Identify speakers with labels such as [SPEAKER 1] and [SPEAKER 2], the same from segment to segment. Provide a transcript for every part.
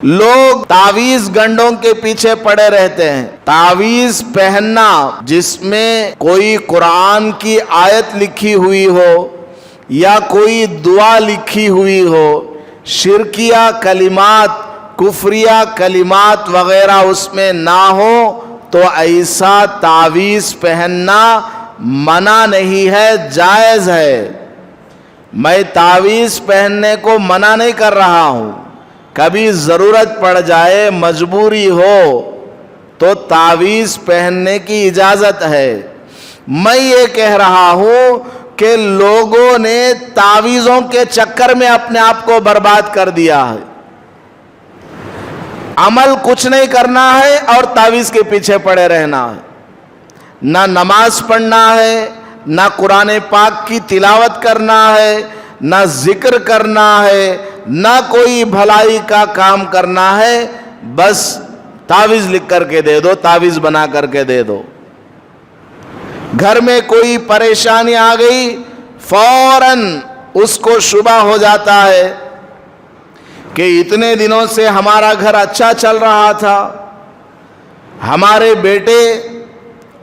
[SPEAKER 1] लोग तावीज गंडों के पीछे पड़े रहते हैं। तावीज पहनना जिसमें कोई कुरान की आयत लिखी हुई हो या कोई दुआ लिखी हुई हो, शिरकिया कलिमात, कुफरिया कलिमात वगैरह उसमें ना हो, तो ऐसा तावीज पहनना मना नहीं है, जायज है। मैं तावीज पहनने को मना नहीं कर रहा हूं। कभी जरूरत पड़ जाए, मजबूरी हो, तो तावीज पहनने की इजाजत है। मैं ये कह रहा हूं कि लोगों ने तावीजों के चक्कर में अपने आप को बर्बाद कर दिया है। अमल कुछ नहीं करना है और तावीज के पीछे पड़े रहना है। ना नमाज पढ़ना है, ना कुरान पाक की तिलावत करना है, ना जिक्र करना है, ना कोई भलाई का काम करना है। बस तावीज लिख करके दे दो, तावीज बना करके दे दो। घर में कोई परेशानी आ गई, फौरन उसको शुबा हो जाता है कि इतने दिनों से हमारा घर अच्छा चल रहा था, हमारे बेटे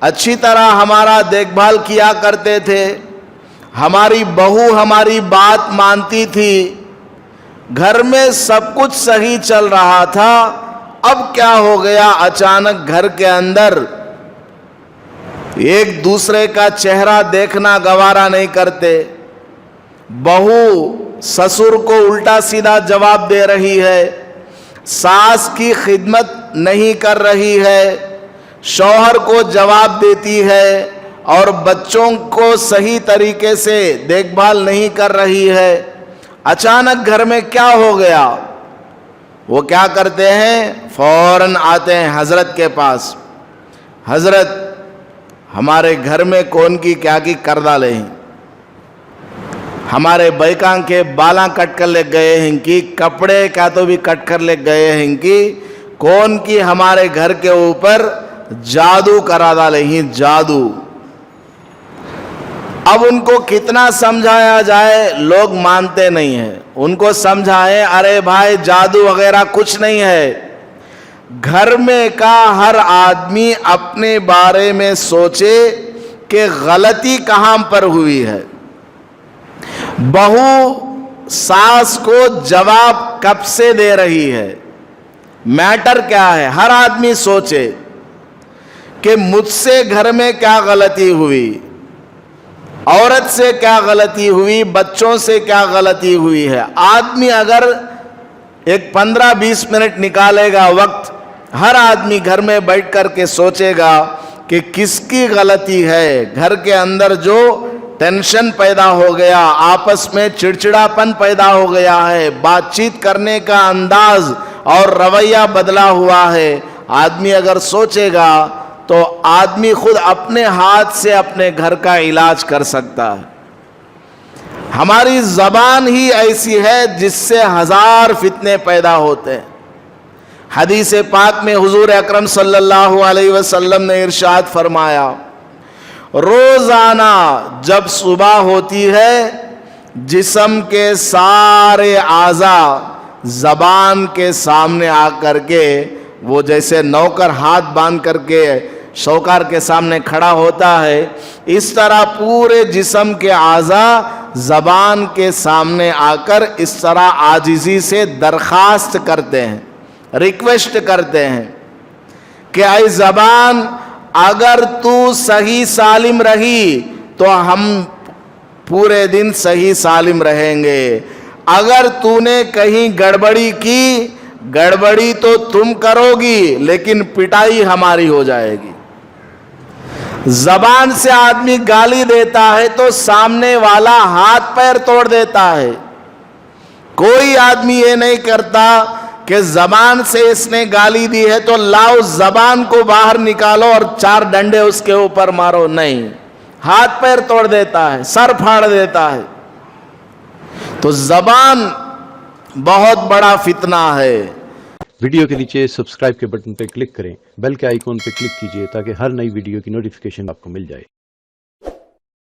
[SPEAKER 1] अच्छी तरह हमारा देखभाल किया करते थे, हमारी बहू हमारी बात मानती थी, घर में सब कुछ सही चल रहा था। अब क्या हो गया, अचानक घर के अंदर एक दूसरे का चेहरा देखना गवारा नहीं करते। बहू ससुर को उल्टा सीधा जवाब दे रही है, सास की खिदमत नहीं कर रही है, शौहर को जवाब देती है और बच्चों को सही तरीके से देखभाल नहीं कर रही है। अचानक घर में क्या हो गया, वो क्या करते हैं, फौरन आते हैं हजरत के पास। हजरत, हमारे घर में कौन की क्या की कर डाले हैं, हमारे बैकां के बाला कट कर ले गए हैं कि कपड़े क्या तो भी कट कर ले गए हैं कि कौन की हमारे घर के ऊपर जादू करा डाले हैं, जादू। अब उनको कितना समझाया जाए, लोग मानते नहीं हैं। उनको समझाएं, अरे भाई जादू वगैरह कुछ नहीं है। घर में का हर आदमी अपने बारे में सोचे कि गलती कहां पर हुई है। बहू सास को जवाब कब से दे रही है, मैटर क्या है, हर आदमी सोचे कि मुझसे घर में क्या गलती हुई, औरत से क्या गलती हुई, बच्चों से क्या गलती हुई है। आदमी अगर एक 15-20 मिनट निकालेगा वक्त, हर आदमी घर में बैठ कर के सोचेगा कि किसकी गलती है। घर के अंदर जो टेंशन पैदा हो गया, आपस में चिड़चिड़ापन पैदा हो गया है, बातचीत करने का अंदाज और रवैया बदला हुआ है, आदमी अगर सोचेगा तो आदमी खुद अपने हाथ से अपने घर का इलाज कर सकता है। हमारी जबान ही ऐसी है जिससे हजार फितने पैदा होते हैं। हदीस पाक में हुजूर अकरम सल्लल्लाहु अलैहि वसल्लम ने इरशाद फरमाया, रोजाना जब सुबह होती है, जिस्म के सारे आज़ा जबान के सामने आकर के, वो जैसे नौकर हाथ बांध करके शौकार के सामने खड़ा होता है, इस तरह पूरे जिस्म के आज़ा जबान के सामने आकर इस तरह आजिज़ी से दरखास्त करते हैं, रिक्वेस्ट करते हैं कि ऐ जबान, अगर तू सही सालिम रही तो हम पूरे दिन सही सालिम रहेंगे। अगर तूने कहीं गड़बड़ी की, गड़बड़ी तो तुम करोगी लेकिन पिटाई हमारी हो जाएगी। जबान से आदमी गाली देता है तो सामने वाला हाथ पैर तोड़ देता है। कोई आदमी ये नहीं करता कि जबान से इसने गाली दी है तो लाओ जबान को बाहर निकालो और 4 डंडे उसके ऊपर मारो, नहीं, हाथ पैर तोड़ देता है, सर फाड़ देता है। तो जबान बहुत बड़ा फितना है।
[SPEAKER 2] वीडियो के नीचे सब्सक्राइब के बटन पर क्लिक करें, बेल के आइकॉन पर क्लिक कीजिए ताकि हर नई वीडियो की नोटिफिकेशन आपको मिल जाए।